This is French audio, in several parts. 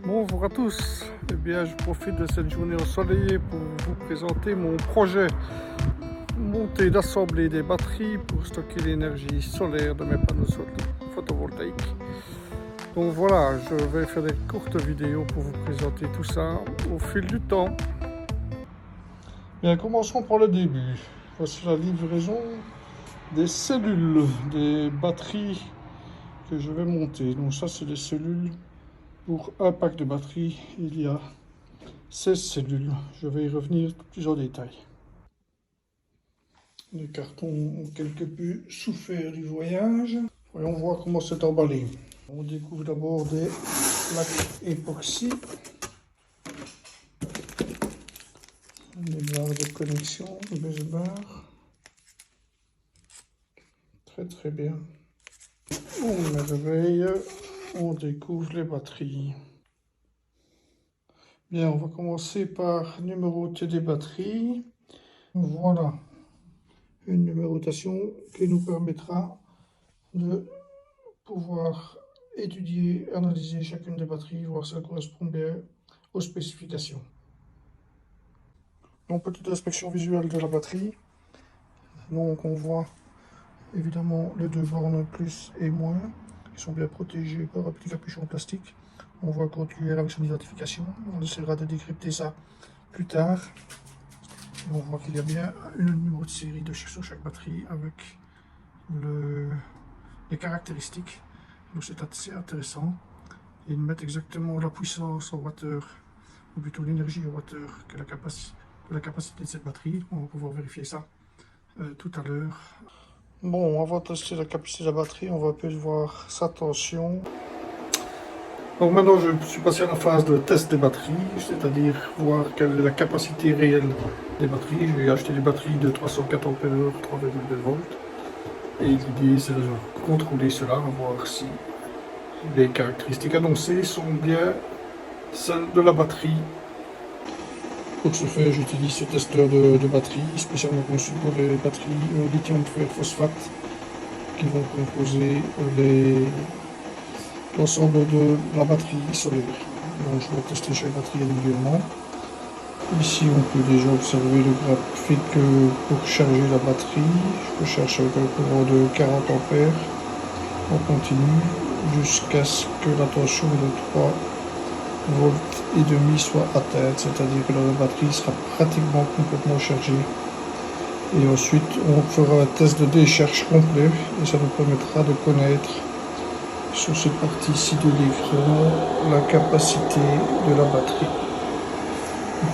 Bonjour à tous, eh bien je profite de cette journée ensoleillée pour vous présenter mon projet monter d'assembler des batteries pour stocker l'énergie solaire de mes panneaux photovoltaïques. Donc voilà, je vais faire des courtes vidéos pour vous présenter tout ça au fil du temps. Bien, commençons par le début. Voici la livraison des cellules, des batteries que je vais monter. Donc ça c'est des cellules pour un pack de batteries. Il y a 16 cellules. Je vais y revenir plus en détail. Les cartons ont quelque peu souffert du voyage. Voyons voir comment c'est emballé. On découvre d'abord des plaques époxy, des barres de connexion, des bus bars. Très très bien. On merveille, on découvre les batteries. Bien, on va commencer par numéroter des batteries. Voilà, une numérotation qui nous permettra de pouvoir étudier, analyser chacune des batteries, voir si ça correspond bien aux spécifications. Donc, petite inspection visuelle de la batterie. Donc, on voit évidemment les deux bornes plus et moins qui sont bien protégées par un petit capuchon plastique. On voit qu'on est avec son identification. On essaiera de décrypter ça plus tard. On voit qu'il y a bien un numéro de série sur chaque batterie avec les caractéristiques. Donc, c'est assez intéressant. Ils mettent exactement la puissance en wattheure, ou plutôt l'énergie en wattheure que la capacité de cette batterie. On va pouvoir vérifier ça tout à l'heure. Bon, avant de tester la capacité de la batterie, on va peut voir sa tension. Donc maintenant, je suis passé à la phase de test des batteries, c'est-à-dire voir quelle est la capacité réelle des batteries. Je vais acheter des batteries de 304 ampères, 3,2 volts. Et l'idée, c'est de contrôler cela, voir si les caractéristiques annoncées sont bien celles de la batterie. Pour ce faire, j'utilise ce testeur de batterie, spécialement conçu pour les batteries lithium fer phosphate qui vont composer l'ensemble de la batterie solaire. Donc, je vais tester chaque batterie individuellement. Ici, on peut déjà observer le graphique pour charger la batterie. Je cherche avec un courant de 40 ampères en continu jusqu'à ce que la tension de 3 volts et demi soit atteinte, c'est-à-dire que la batterie sera pratiquement complètement chargée. Et ensuite, on fera un test de décharge complet et ça nous permettra de connaître sur cette partie-ci de l'écran la capacité de la batterie.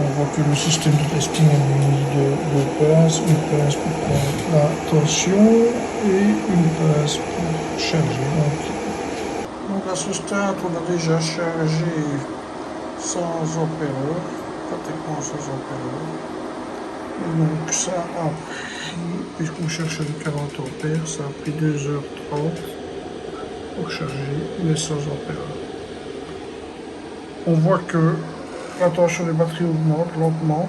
On voit que le système de testing est muni de deux pinces, une pince pour prendre la tension et une pince pour charger. Donc à ce stade, on a déjà chargé 100 ampères, pratiquement 100 ampères. Et donc ça a pris, puisqu'on cherche les 40 ampères, ça a pris 2h30 pour charger les 100 ampères. On voit que la tension des batteries augmente lentement.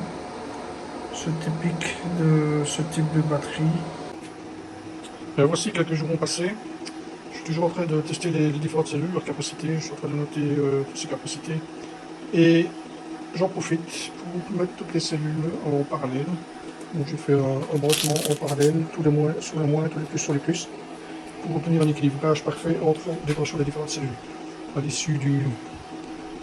C'est typique de ce type de batterie. Et voici quelques jours ont passé. Je suis toujours en train de tester les différentes cellules, leur capacité. Je suis en train de noter toutes ces capacités. Et j'en profite pour mettre toutes les cellules en parallèle. Donc je fais un branchement en parallèle, tous les moins sur les moins, tous les plus sur les plus, pour obtenir un équilibrage parfait entre les tensions des différentes cellules. À l'issue du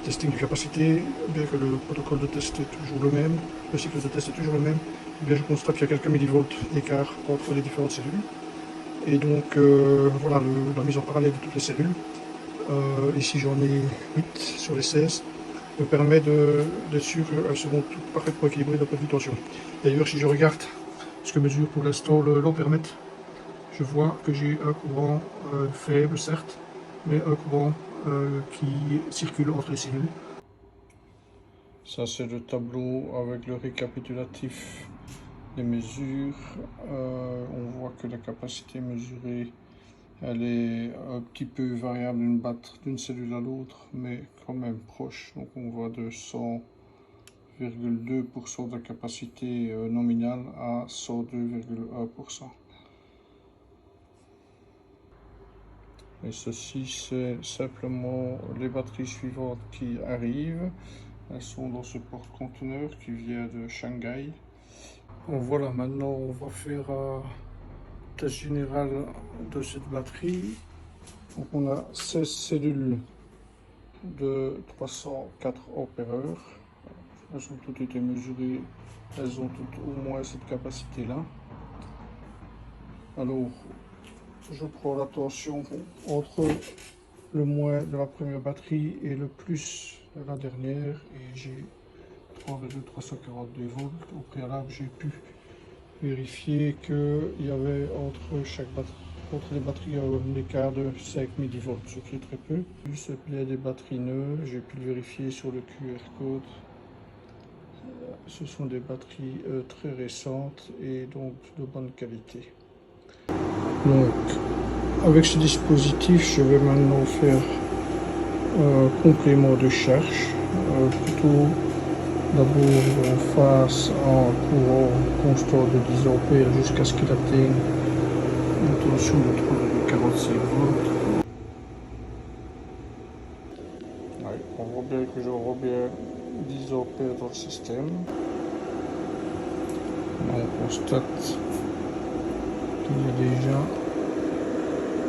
testing de capacité, bien que le protocole de test est toujours le même, le cycle de test est toujours le même, eh bien je constate qu'il y a quelques millivolts d'écart entre les différentes cellules. Et donc voilà la mise en parallèle de toutes les cellules. Ici j'en ai 8 sur les 16, me permet d'être sûr qu'elles seront toutes parfaitement équilibrées d'un point de vue tension. D'ailleurs, si je regarde ce que mesure pour l'instant le l'ampèremètre, je vois que j'ai un courant faible certes, mais un courant qui circule entre les cellules. Ça c'est le tableau avec le récapitulatif des mesures. On voit que la capacité mesurée, elle est un petit peu variable d'une cellule à l'autre, mais quand même proche. Donc on va de 100,2% de capacité nominale à 102,1%. Et ceci, c'est simplement les batteries suivantes qui arrivent. Elles sont dans ce porte-conteneur qui vient de Shanghai. Bon, voilà, maintenant on va faire un test général de cette batterie. Donc on a 16 cellules de 304 ampères. Elles ont toutes été mesurées, elles ont toutes au moins cette capacité-là. Alors, je prends la tension entre le moins de la première batterie et le plus de la dernière, et j'ai 3,342 volts. Au préalable, j'ai pu vérifier qu'il y avait entre les batteries un écart de 5 millivolts, ce qui est très peu. Plus il y a des batteries neuves, j'ai pu le vérifier sur le QR code. Ce sont des batteries très récentes et donc de bonne qualité. Donc, avec ce dispositif, je vais maintenant faire un complément de charge. Plutôt d'abord on fasse un courant constant de 10 ampères jusqu'à ce qu'il atteigne une tension de 3,45 volts. Ouais, on voit bien que j'aurai bien 10 ampères dans le système. Là, on constate qu'il y a déjà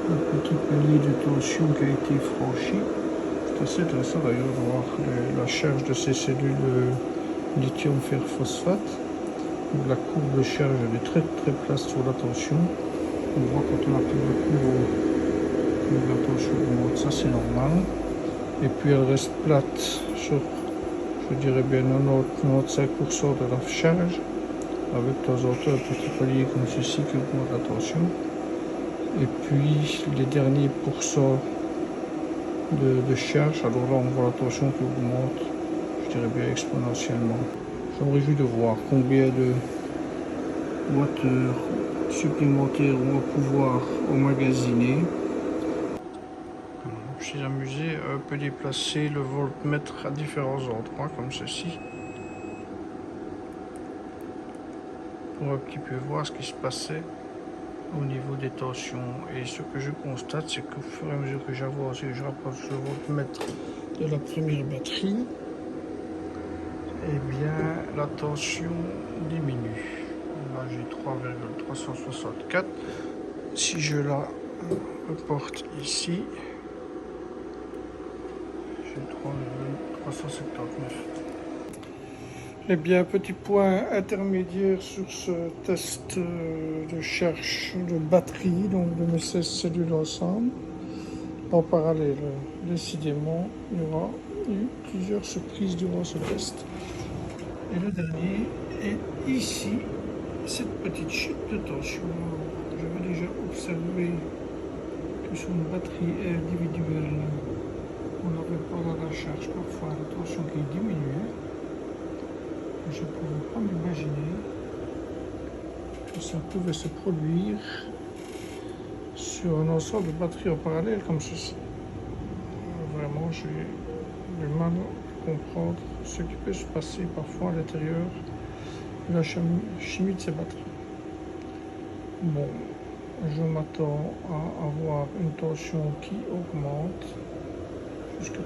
un petit palier de tension qui a été franchi. C'est assez intéressant d'ailleurs de voir la charge de ces cellules lithium fer phosphate. Donc, la courbe de charge elle est très place sur la tension. On voit quand on appuie beaucoup que la tension augmente, ça c'est normal. Et puis elle reste plate sur, je dirais bien 90-95% de la charge, avec de temps en temps un petit palier comme ceci qui augmente la tension. Et puis les derniers pourcents de charge, alors là on voit la tension qui augmente, je dirais bien exponentiellement. Je me réjouis de voir combien de watteurs supplémentaires on va pouvoir emmagasiner. Je me suis amusé à un peu déplacer le voltmètre à différents endroits comme ceci pour un petit peu voir ce qui se passait au niveau des tensions. Et ce que je constate, c'est qu'au fur et à mesure que j'avance et que je rapproche le voltmètre de la première batterie, eh bien la tension diminue. Là j'ai 3,364. Si je la reporte ici, j'ai 3,379. Eh bien, petit point intermédiaire sur ce test de charge de batterie, donc de mes 16 cellules ensemble. En parallèle, décidément, il y aura eu plusieurs surprises durant ce test. Et le dernier est ici, cette petite chute de tension. J'avais déjà observé que sur une batterie individuelle, on n'avait pas dans la charge parfois la tension qui diminuait. Je ne pouvais pas m'imaginer que ça pouvait se produire sur un ensemble de batteries en parallèle comme ceci. Vraiment, j'ai du mal à comprendre ce qui peut se passer parfois à l'intérieur de la chimie de ces batteries. Bon, je m'attends à avoir une tension qui augmente jusqu'à 3,45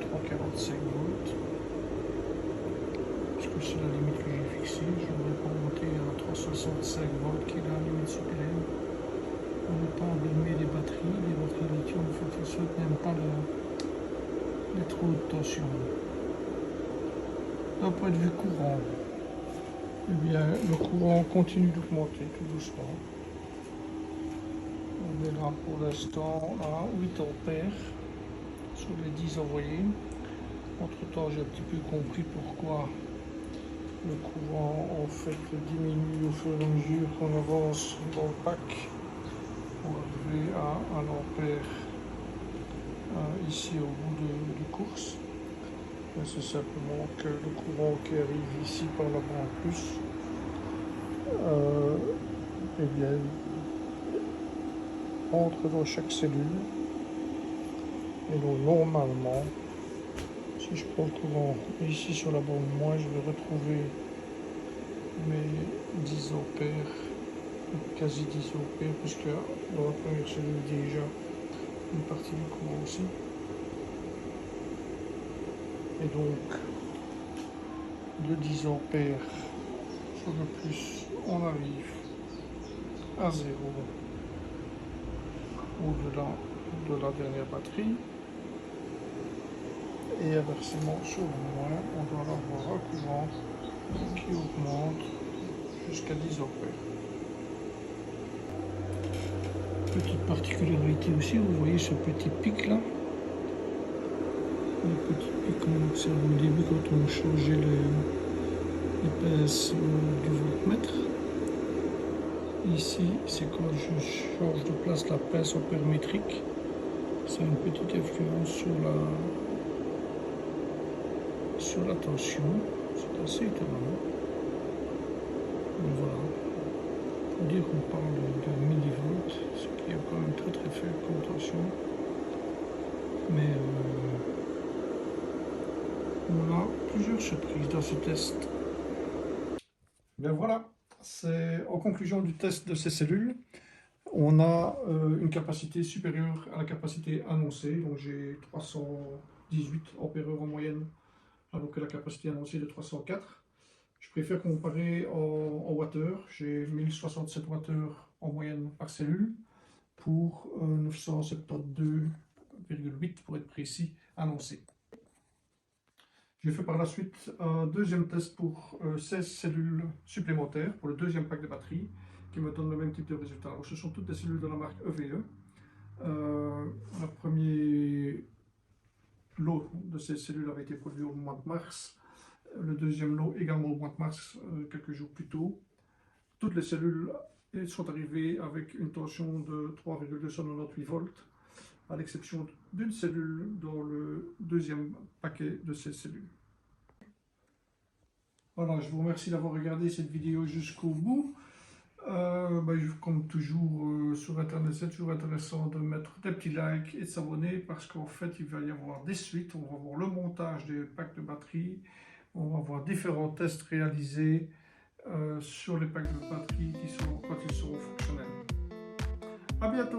volts. Parce que c'est la limite que j'ai fixée. Je ne vais pas monter à 365 volts qui est la limite supérieure. On ne veut pas abîmer les batteries. Les batteries lithium phosphate n'aiment pas les trop hautes tensions. D'un point de vue courant, eh bien, le courant continue d'augmenter tout doucement. On est là pour l'instant à 8 ampères sur les 10 envoyés. Entre temps, j'ai un petit peu compris pourquoi le courant en fait diminue au fur et à mesure qu'on avance dans le pack pour arriver à 1 ampère ici au bout de course. C'est simplement que le courant qui arrive ici par la bande plus, eh bien, entre dans chaque cellule. Et donc normalement, si je prends le courant ici sur la bande moins, je vais retrouver mes 10 ampères, quasi 10 ampères, puisque dans la première cellule déjà une partie du courant aussi. Et donc, de 10 ampères sur le plus, on arrive à 0 au-delà de la dernière batterie. Et inversement, sur le moins, on doit avoir un courant qui augmente jusqu'à 10 ampères. Petite particularité aussi, vous voyez ce petit pic là. Le petit pic qu'on observe au début quand on changeait les pinces du voltmètre. Ici, c'est quand je change de place la pince ampère métrique. Ça a une petite influence sur la tension. C'est assez étonnant. Donc voilà. Pour dire qu'on parle de millivolts, ce qui est quand même très très faible comme tension. Mais on a plusieurs surprises dans ce test. Bien voilà, c'est en conclusion du test de ces cellules. On a une capacité supérieure à la capacité annoncée, donc j'ai 318 ampères en moyenne, alors que la capacité annoncée est de 304. Je préfère comparer en wattheures, j'ai 1067 wattheures en moyenne par cellule, pour 972,8 pour être précis, annoncé. J'ai fait par la suite un deuxième test pour 16 cellules supplémentaires pour le deuxième pack de batterie qui me donne le même type de résultat. Alors, ce sont toutes des cellules de la marque EVE. Le premier lot de ces cellules avait été produit au mois de mars. Le deuxième lot également au mois de mars, quelques jours plus tôt. Toutes les cellules sont arrivées avec une tension de 3,298 volts, à l'exception d'une cellule dans le deuxième paquet de ces cellules. Voilà, je vous remercie d'avoir regardé cette vidéo jusqu'au bout. Comme toujours sur internet, c'est toujours intéressant de mettre des petits likes et de s'abonner parce qu'en fait il va y avoir des suites. On va voir le montage des packs de batterie, on va voir différents tests réalisés sur les packs de batterie quand ils seront fonctionnels. A bientôt!